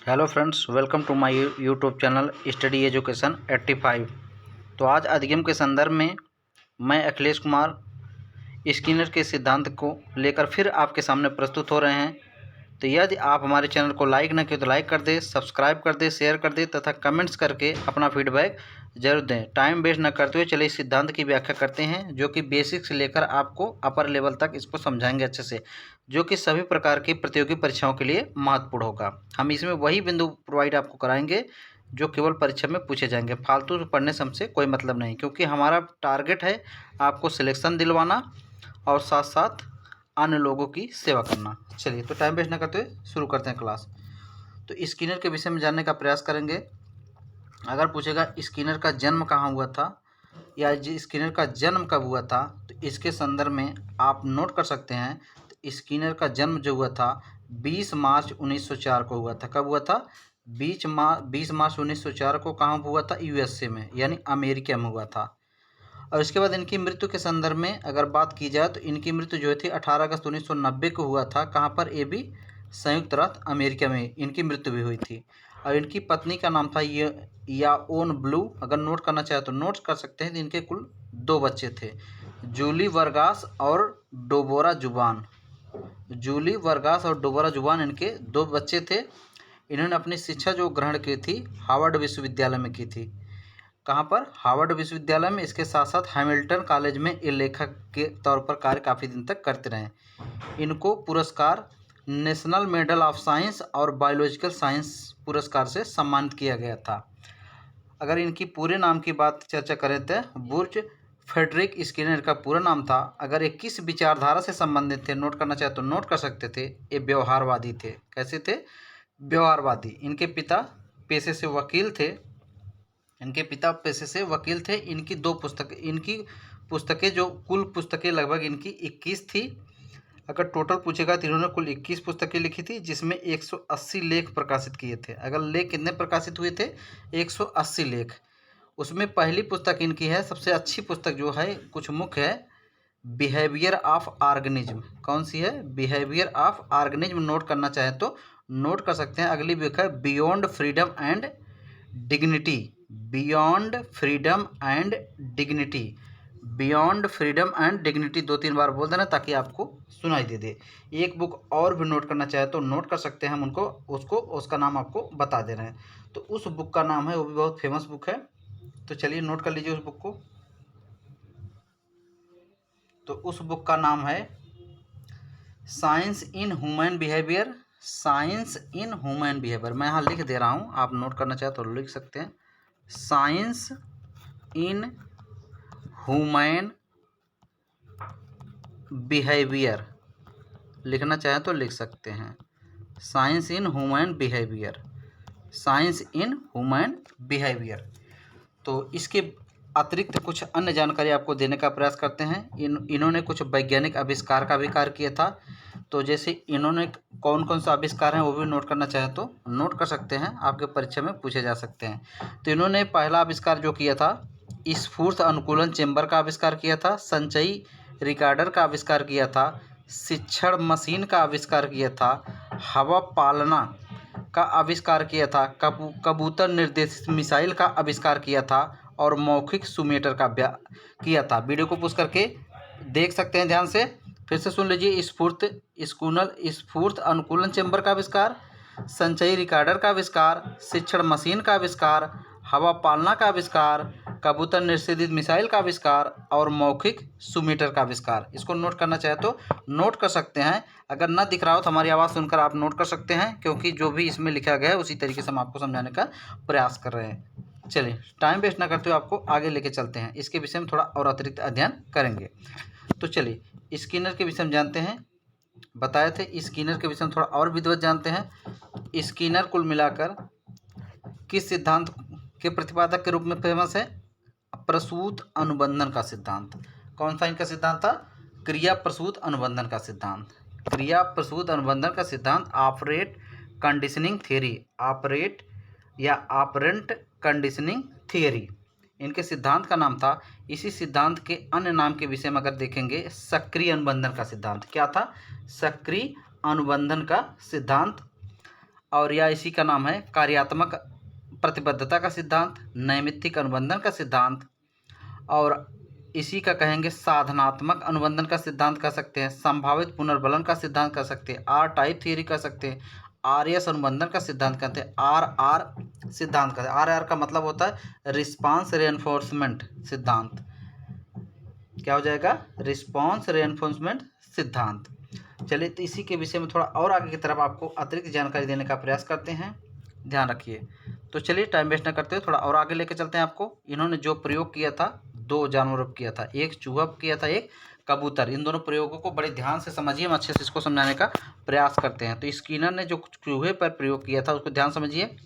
Hello friends, welcome to my YouTube channel study education 85। तो आज अधिगम के संदर्भ में मैं अखिलेश कुमार स्किनर के सिद्धांत को लेकर फिर आपके सामने प्रस्तुत हो रहे हैं। तो यदि आप हमारे चैनल को लाइक न किए तो लाइक कर दें, सब्सक्राइब कर दें, शेयर कर दें तथा कमेंट्स करके अपना फीडबैक जरूर दें। टाइम वेस्ट न करते हुए चलिए इस सिद्धांत की व्याख्या करते हैं, जो कि बेसिक से लेकर आपको अपर लेवल तक इसको समझाएंगे अच्छे से, जो कि सभी प्रकार की प्रतियोगी परीक्षाओं के लिए महत्वपूर्ण होगा। हम इसमें वही बिंदु प्रोवाइड आपको कराएंगे जो केवल परीक्षा में पूछे जाएंगे। फालतू पढ़ने से हमसे कोई मतलब नहीं, क्योंकि हमारा टारगेट है आपको सिलेक्शन दिलवाना और साथ साथ अन्य लोगों की सेवा करना। चलिए, तो टाइम वेस्ट न करते हुए शुरू करते हैं क्लास। तो स्किनर के विषय में जानने का प्रयास करेंगे। अगर पूछेगा स्किनर का जन्म कहाँ हुआ था या स्किनर का जन्म कब हुआ था, तो इसके संदर्भ में आप नोट कर सकते हैं। तो स्किनर का जन्म जो हुआ था 20 मार्च 1904 को हुआ था। कब हुआ था? 20 मार्च 1904 को कहाँ हुआ था? यूएसए में, यानी अमेरिका में हुआ था। और इसके बाद इनकी मृत्यु के संदर्भ में अगर बात की जाए तो इनकी मृत्यु जो थी 18 अगस्त 1990 को हुआ था। कहाँ पर? ये भी संयुक्त राज्य अमेरिका में इनकी मृत्यु भी हुई थी। और इनकी पत्नी का नाम था याओन ब्लू। अगर नोट करना चाहे तो नोट कर सकते हैं। इनके कुल 2 बच्चे थे, जूली वर्गास और डोबोरा जुबान। जूली वर्गास और डोबोरा जुबान इनके 2 बच्चे थे। इन्होंने अपनी शिक्षा जो ग्रहण की थी हार्वर्ड विश्वविद्यालय में की थी। कहाँ पर? हार्वर्ड विश्वविद्यालय में। इसके साथ साथ हैमिल्टन कॉलेज में ये लेखक के तौर पर कार्य काफ़ी दिन तक करते रहे। इनको पुरस्कार नेशनल मेडल ऑफ साइंस और बायोलॉजिकल साइंस पुरस्कार से सम्मानित किया गया था। अगर इनकी पूरे नाम की बात चर्चा करें तो बुर्ज फ्रेडरिक स्किनर का पूरा नाम था। अगर ये किस विचारधारा से संबंधित थे, नोट करना चाहे तो नोट कर सकते थे। ये व्यवहारवादी थे। कैसे थे? व्यवहारवादी। इनके पिता पेशे से वकील थे। इनकी 2 पुस्तकें जो कुल पुस्तकें लगभग इनकी 21 थी। अगर टोटल पूछेगा तो इन्होंने कुल 21 पुस्तकें लिखी थी, जिसमें 180 लेख प्रकाशित किए थे। अगर लेख कितने प्रकाशित हुए थे? 180 लेख। उसमें पहली पुस्तक इनकी है, सबसे अच्छी पुस्तक जो है, कुछ मुख्य है, बिहेवियर ऑफ ऑर्गेनिज्म। कौन सी है? Behaviour of organism. नोट करना चाहे तो नोट कर सकते हैं। अगली बुक है beyond freedom and dignity. Beyond freedom and dignity. Beyond freedom and dignity 2-3 बार बोल देना ताकि आपको सुनाई दे। एक बुक और भी नोट करना चाहे तो नोट कर सकते हैं। हम उसका नाम आपको बता दे रहे हैं। तो उस बुक का नाम है, वो भी बहुत फेमस बुक है। तो चलिए नोट कर लीजिए उस बुक को। तो उस बुक का नाम है science in human behaviour. Science in human behaviour. मैं यहाँ लिख दे रहा हूँ, आप नोट करना चाहे तो लिख सकते हैं। साइंस इन ह्यूमन बिहेवियर लिखना चाहे तो लिख सकते हैं। Science in human behaviour. Science in human behaviour. तो इसके अतिरिक्त कुछ अन्य जानकारी आपको देने का प्रयास करते हैं। इन्होंने कुछ वैज्ञानिक आविष्कार का भी कार्य किया था। तो जैसे इन्होंने कौन कौन सा आविष्कार हैं वो भी नोट करना चाहे तो नोट कर सकते हैं, आपके परीक्षा में पूछे जा सकते हैं। तो इन्होंने पहला आविष्कार जो किया था, स्फूर्त अनुकूलन चेंबर का आविष्कार किया था। संचयी रिकॉर्डर का आविष्कार किया था। शिक्षण मशीन का आविष्कार किया था। हवा पालना का आविष्कार किया था। कबूतर निर्देशित मिसाइल का आविष्कार किया था। और मौखिक सुमेटर का किया था। वीडियो को पुश करके देख सकते हैं ध्यान से। फिर से सुन लीजिए। स्फूर्त अनुकूलन चेंबर का आविष्कार, संचयी रिकॉर्डर का आविष्कार, शिक्षण मशीन का आविष्कार, हवा पालना का आविष्कार, कबूतर निर्देशित मिसाइल का आविष्कार और मौखिक सुमीटर का आविष्कार। इसको नोट करना चाहे तो नोट कर सकते हैं। अगर ना दिख रहा हो तो हमारी आवाज़ सुनकर आप नोट कर सकते हैं, क्योंकि जो भी इसमें लिखा गया है उसी तरीके से हम आपको समझाने का प्रयास कर रहे हैं। चलिए, टाइम वेस्ट ना करते हुए आपको आगे लेके चलते हैं। इसके विषय में थोड़ा और अतिरिक्त अध्ययन करेंगे। तो चलिए स्किनर के विषय में जानते हैं। बताए थे स्किनर के विषय में थोड़ा और विधिवत जानते हैं। स्किनर कुल मिलाकर किस सिद्धांत के प्रतिपादक के रूप में फेमस है? प्रसूत अनुबंधन का सिद्धांत। कौन सा इनका सिद्धांत था? क्रिया प्रसूत अनुबंधन का सिद्धांत। क्रिया प्रसूत अनुबंधन का सिद्धांत ऑपरेट कंडीशनिंग थियरी। ऑपरेट या ऑपरेंट कंडीशनिंग थियरी इनके सिद्धांत का नाम था। इसी सिद्धांत के अन्य नाम के विषय में अगर देखेंगे, सक्रिय अनुबंधन का सिद्धांत। क्या था? सक्रिय अनुबंधन का सिद्धांत। और या इसी का नाम है कार्यात्मक प्रतिबद्धता का सिद्धांत, नैमित्तिक अनुबंधन का सिद्धांत, और इसी का कहेंगे साधनात्मक अनुबंधन का सिद्धांत कह सकते हैं, संभावित पुनर्बलन का सिद्धांत कह सकते हैं, आर टाइप थियरी कह सकते हैं, आर एस अनुबंधन का सिद्धांत कहते हैं, आर आर सिद्धांत कहते हैं। आर आर का मतलब होता है रिस्पांस रेनफोर्समेंट सिद्धांत। क्या हो जाएगा? रिस्पांस रेनफोर्समेंट सिद्धांत। चलिए, तो इसी के विषय में थोड़ा और आगे की तरफ आपको अतिरिक्त जानकारी देने का प्रयास करते हैं, ध्यान रखिए। तो चलिए, टाइम वेस्ट न करते हुए थोड़ा और आगे लेकर चलते हैं आपको। इन्होंने जो प्रयोग किया था, दो जानवरों पर किया था, एक चूहा पर किया था, एक कबूतर। इन दोनों प्रयोगों को बड़े ध्यान से समझिए, हम अच्छे से इसको समझाने का प्रयास करते हैं। तो स्किनर ने जो चूहे पर प्रयोग किया था उसको ध्यान समझिए।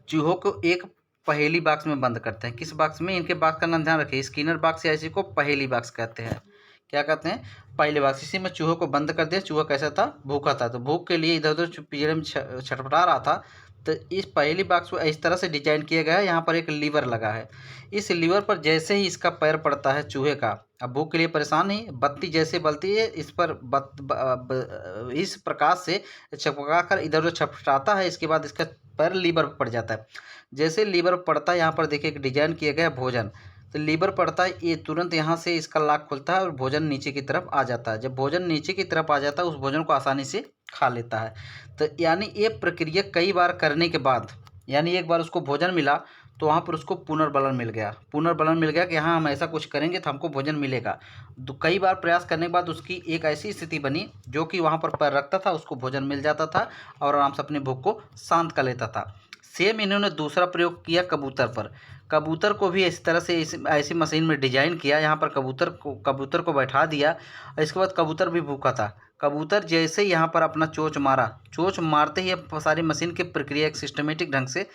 चूहों को एक पहेली बॉक्स में बंद करते हैं। किस बॉक्स में? इनके बॉक्स का नाम ध्यान रखिए, स्किनर बॉक्स या इसी को पहेली बॉक्स कहते हैं। क्या कहते हैं? पहले बॉक्स। इसी में चूहों को बंद कर दिया। चूहा कैसा था? भूखा था। तो भूख के लिए इधर उधर पिंजरे में छटपटा रहा था। तो इस पहेली बॉक्स को इस तरह से डिजाइन किया गया है, यहाँ पर एक लीवर लगा है। इस लीवर पर जैसे ही इसका पैर पड़ता है चूहे का, अब भूख के लिए परेशान नहीं, बत्ती जैसे बलती है, इस पर इस प्रकाश से छपका कर इधर उधर छटपटाता है। इसके बाद इसका पैर लीवर पर पड़ जाता है। जैसे लीवर पड़ता है, यहाँ पर देखिए एक डिजाइन किया गया है भोजन। तो लीवर पड़ता है, ये तुरंत यहाँ से इसका लाक खुलता है और भोजन नीचे की तरफ आ जाता है। जब भोजन नीचे की तरफ आ जाता है, उस भोजन को आसानी से खा लेता है। तो यानी ये प्रक्रिया कई बार करने के बाद, यानी एक बार उसको भोजन मिला तो वहाँ पर उसको पुनर्बलन मिल गया। पुनर्बलन मिल गया कि हाँ, हम ऐसा कुछ करेंगे तो हमको भोजन मिलेगा। कई बार प्रयास करने के बाद उसकी एक ऐसी स्थिति बनी जो कि वहाँ पर पैर रखता था, उसको भोजन मिल जाता था और आराम से अपनी भूख को शांत कर लेता था। सेम इन्होंने दूसरा प्रयोग किया कबूतर पर। कबूतर को भी इस तरह से ऐसी मशीन में डिजाइन किया, यहाँ पर कबूतर को बैठा दिया और इसके बाद कबूतर भी भूखा था। कबूतर जैसे यहाँ पर अपना चोंच मारा, चोंच मारते ही अब सारी मशीन की प्रक्रिया एक सिस्टमेटिक ढंग से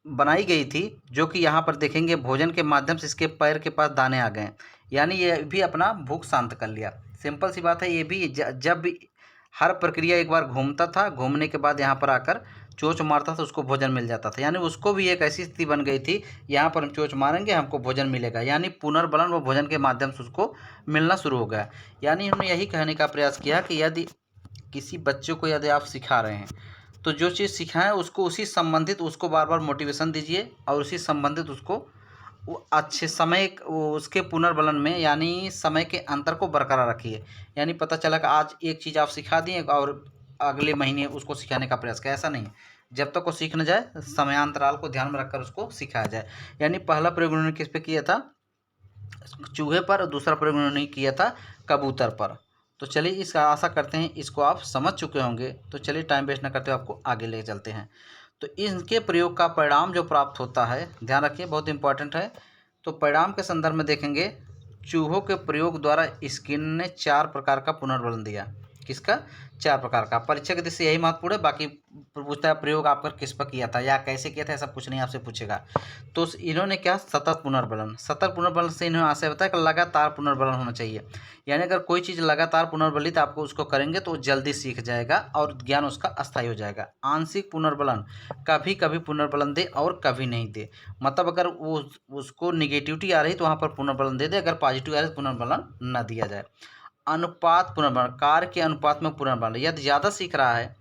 बनाई गई थी, जो कि यहाँ पर देखेंगे भोजन के माध्यम से इसके पैर के पास दाने आ गए, यानी ये भी अपना भूख शांत कर लिया। सिंपल सी बात है। ये भी जब भी हर प्रक्रिया एक बार घूमता था, घूमने के बाद यहाँ पर आकर चोंच मारता था, उसको भोजन मिल जाता था। यानी उसको भी एक ऐसी स्थिति बन गई थी, यहाँ पर हम चोंच मारेंगे हमको भोजन मिलेगा, यानी पुनर्बलन व भोजन के माध्यम से उसको मिलना शुरू हो गया। यानी हमने यही कहने का प्रयास किया कि यदि किसी बच्चे को यदि आप सिखा रहे हैं तो जो चीज़ सिखाएं उसको उसी संबंधित उसको बार बार मोटिवेशन दीजिए और उसी संबंधित उसको वो अच्छे समय उसके पुनर्बलन में, यानी समय के अंतर को बरकरार रखिए। यानी पता चला कि आज एक चीज़ आप सिखा दिए और अगले महीने उसको सिखाने का प्रयास किया, ऐसा नहीं। जब तक वो सीख न जाए, समयांतराल को ध्यान में रखकर उसको सिखाया जाए। यानी पहला प्रयोग उन्होंने किस पे किया था? चूहे पर। और दूसरा प्रयोग उन्होंने किया था कबूतर पर। तो चलिए, इसका आशा करते हैं इसको आप समझ चुके होंगे। तो चलिए, टाइम वेस्ट न करते हुए आपको आगे ले चलते हैं। तो इनके प्रयोग का परिणाम जो प्राप्त होता है, ध्यान रखिए, बहुत इंपॉर्टेंट है। तो परिणाम के संदर्भ में देखेंगे, चूहों के प्रयोग द्वारा स्किन ने 4 प्रकार का पुनर्बलन दिया। किसका? 4 प्रकार का। परीक्षा के दृष्टि से यही महत्वपूर्ण है। बाकी पूछता है प्रयोग आपका किस पर किया था या कैसे किया था, ऐसा कुछ नहीं आपसे पूछेगा। तो इन्होंने क्या? सतत पुनर्बलन। सतत पुनर्बलन से इन्होंने आशय बताया कि लगातार पुनर्बलन होना चाहिए। यानी अगर कोई चीज़ लगातार पुनर्बलित आपको उसको करेंगे तो जल्दी सीख जाएगा और ज्ञान उसका अस्थायी हो जाएगा। आंशिक पुनर्बलन, कभी कभी पुनर्बलन दे और कभी नहीं दे। मतलब अगर वो उसको निगेटिविटी आ रही तो वहाँ पर पुनर्बलन दे दे, अगर पॉजिटिव आ रही तो पुनर्बलन न दिया जाए। अनुपात पुनर्बलन, कार्य के अनुपात में पुनर्बलन। यदि ज़्यादा सीख रहा है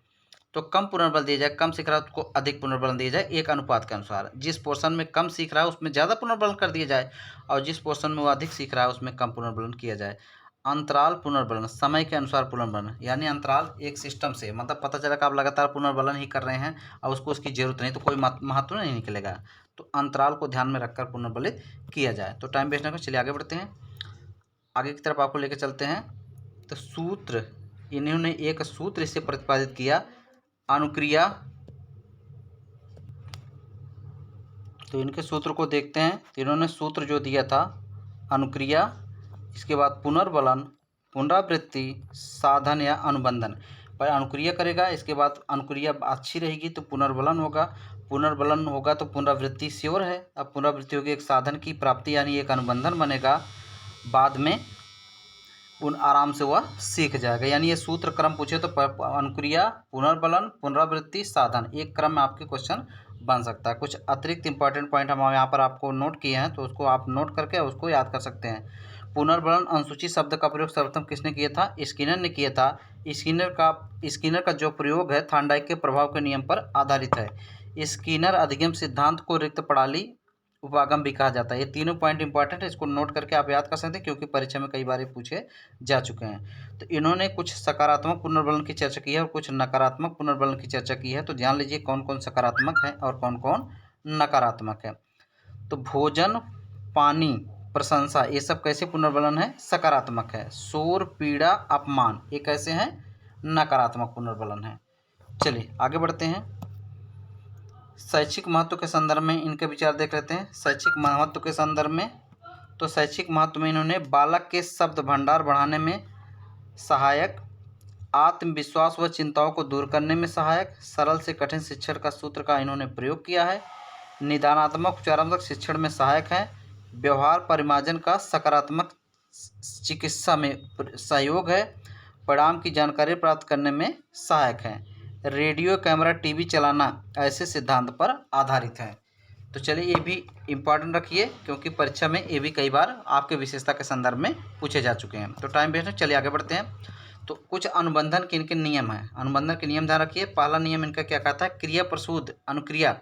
तो कम पुनर्बल दिया जाए, कम सीख रहा है तो अधिक पुनर्बलन दिया जाए, एक अनुपात के अनुसार। जिस पोर्शन में कम सीख रहा है उसमें ज़्यादा पुनर्बलन कर दिया जाए और जिस पोर्शन में वो अधिक सीख रहा है उसमें कम पुनर्बलन किया जाए। अंतराल पुनर्बलन, समय के अनुसार पुनर्बलन। यानी अंतराल एक सिस्टम से, मतलब पता चला कि आप लगातार पुनर्बलन ही कर रहे हैं और उसको उसकी जरूरत नहीं तो कोई महत्व नहीं निकलेगा। तो अंतराल को ध्यान में रखकर पुनर्बलित किया जाए। तो टाइम वेस्ट न करें, चलिए आगे बढ़ते हैं। आगे की तरफ आपको लेकर चलते हैं। तो सूत्र, इन्होंने एक सूत्र इसे प्रतिपादित किया, अनुक्रिया। तो इनके सूत्र को देखते हैं। तो इन्होंने सूत्र जो दिया था, अनुक्रिया, इसके बाद पुनर्बलन, पुनरावृत्ति, साधन या अनुबंधन। पर अनुक्रिया करेगा, इसके बाद अनुक्रिया अच्छी रहेगी तो पुनर्बलन होगा, पुनर्बलन होगा तो पुनरावृत्ति श्योर है। अब पुनरावृत्ति होगी एक साधन की प्राप्ति, यानी एक अनुबंधन बनेगा, बाद में आराम से वह सीख जाएगा। यानी ये सूत्र क्रम पूछे तो अनुक्रिया, पुनर्बलन, पुनरावृत्ति, साधन, एक क्रम में आपके क्वेश्चन बन सकता है। कुछ अतिरिक्त इंपॉर्टेंट पॉइंट हम यहाँ पर आपको नोट किए हैं तो उसको आप नोट करके उसको याद कर सकते हैं। पुनर्बलन अनुसूची शब्द का प्रयोग सर्वप्रथम किसने किया था? स्किनर ने किया था। स्किनर का जो प्रयोग है थॉर्नडाइक के प्रभाव के नियम पर आधारित है। स्किनर अधिगम सिद्धांत को रिक्त प्रणाली उपागम भी कहा जाता है। ये तीनों पॉइंट इंपॉर्टेंट है, इसको नोट करके आप याद कर सकते हैं क्योंकि परीक्षा में कई बार पूछे जा चुके हैं। तो इन्होंने कुछ सकारात्मक पुनर्बलन की चर्चा की है और कुछ नकारात्मक पुनर्बलन की चर्चा की है। तो ध्यान लीजिए कौन कौन सकारात्मक है और कौन कौन नकारात्मक है। तो भोजन, पानी, प्रशंसा, ये सब कैसे पुनर्बलन है? सकारात्मक है। शोर, पीड़ा, अपमान, ये कैसे हैं? नकारात्मक पुनर्बलन है। चलिए आगे बढ़ते हैं। शैक्षिक महत्व के संदर्भ में इनके विचार देख लेते हैं। शैक्षिक महत्व के संदर्भ में तो शैक्षिक महत्व में इन्होंने बालक के शब्द भंडार बढ़ाने में सहायक, आत्मविश्वास व चिंताओं को दूर करने में सहायक, सरल से कठिन शिक्षण का सूत्र का इन्होंने प्रयोग किया है, निदानात्मक उपचारात्मक शिक्षण में सहायक है, व्यवहार परिमार्जन का सकारात्मक चिकित्सा में सहयोग है, परिणाम की जानकारी प्राप्त करने में सहायक है, रेडियो, कैमरा, टीवी चलाना ऐसे सिद्धांत पर आधारित है। तो चलिए ये भी इम्पॉर्टेंट रखिए क्योंकि परीक्षा में ये भी कई बार आपके विशेषता के संदर्भ में पूछे जा चुके हैं। तो टाइम वेस्ट है, चलिए आगे बढ़ते हैं। तो कुछ अनुबंधन के इनके नियम हैं। अनुबंधन के नियम ध्यान रखिए। पहला नियम इनका क्या कहता है? क्रिया प्रसूद अनुक्रिया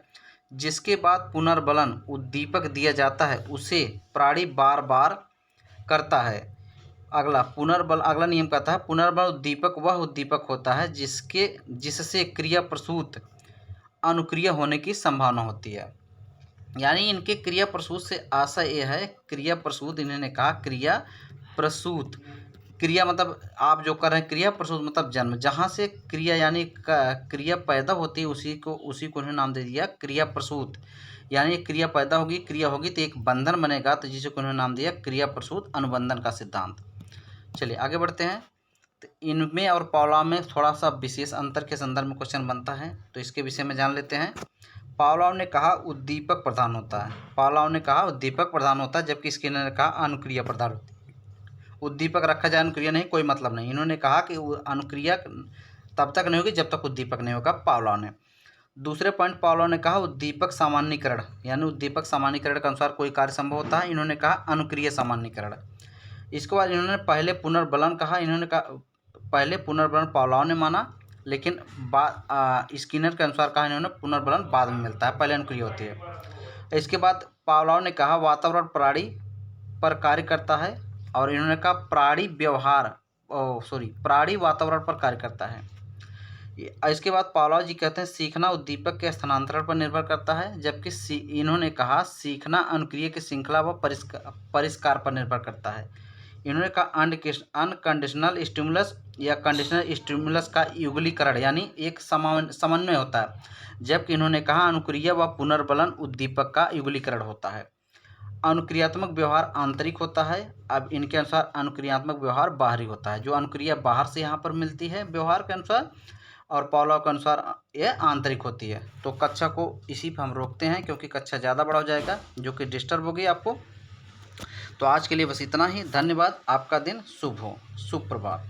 जिसके बाद पुनर्बलन उद्दीपक दिया जाता है उसे प्राणी बार बार करता है। अगला नियम कहता है पुनर्बल उद्दीपक वह उद्दीपक होता है जिससे क्रिया प्रसूत अनुक्रिया होने की संभावना होती है। यानी इनके क्रिया प्रसूत से आशय यह है, क्रिया प्रसूत इन्होंने कहा क्रिया प्रसूत, क्रिया मतलब आप जो कर रहे हैं, क्रिया प्रसूत मतलब जन्म, जहाँ से क्रिया यानी क्रिया पैदा होती है उसी को उन्होंने नाम दे दिया क्रिया प्रसूत। यानी क्रिया पैदा होगी, क्रिया होगी तो एक बंधन बनेगा, तो जिसे उन्होंने नाम दिया क्रिया प्रसूत अनुबंधन का सिद्धांत। चलिए आगे बढ़ते हैं। तो इनमें और पावलोव में थोड़ा सा विशेष अंतर के संदर्भ में क्वेश्चन बनता है, तो इसके विषय में जान लेते हैं। पावलोव ने कहा उद्दीपक प्रधान होता है। पावलोव ने कहा उद्दीपक प्रधान होता है, जबकि स्किनर ने कहा अनुक्रिया प्रधान होती है। उद्दीपक रखा जाए अनुक्रिया नहीं, कोई मतलब नहीं। इन्होंने कहा कि अनुक्रिया तब तक नहीं होगी जब तक उद्दीपक नहीं होगा, पावलोव ने। दूसरे पॉइंट पावलोव ने कहा उद्दीपक सामान्यीकरण, यानी उद्दीपक सामान्यीकरण के अनुसार कोई कार्य संभव होता है। इन्होंने कहा अनुक्रिया सामान्यीकरण। इसके बाद इन्होंने पहले पुनर्बलन कहा। इन्होंने कहा पहले पुनर्बलन पावलोव ने माना, लेकिन स्किनर के अनुसार कहा इन्होंने पुनर्बलन बाद में मिलता है, पहले अनुक्रिया होती है। इसके बाद पावलोव ने कहा वातावरण प्राणी पर कार्य करता है, और इन्होंने कहा प्राणी वातावरण पर कार्य करता है। इसके बाद पावलोव जी कहते हैं सीखना उद्दीपक के स्थानांतरण पर निर्भर करता है, जबकि इन्होंने कहा सीखना अनुक्रिया की श्रृंखला व परिष्कार पर निर्भर करता है। इन्होंने कहा अनकंडीशनल स्टिमुलस या कंडीशनल स्टिमुलस का युगलीकरण यानी एक समन्वय होता है, जबकि इन्होंने कहा अनुक्रिया व पुनर्बलन उद्दीपक का युगलीकरण होता है। अनुक्रियात्मक व्यवहार आंतरिक होता है। अब इनके अनुसार अनुक्रियात्मक व्यवहार बाहरी होता है, जो अनुक्रिया बाहर से यहाँ पर मिलती है व्यवहार के अनुसार, और पावलोव के अनुसार ये आंतरिक होती है। तो कक्षा को इसी पर हम रोकते हैं क्योंकि कक्षा ज़्यादा बड़ा हो जाएगा जो कि डिस्टर्ब होगी आपको। तो आज के लिए बस इतना ही। धन्यवाद। आपका दिन शुभ हो। शुभ प्रभात।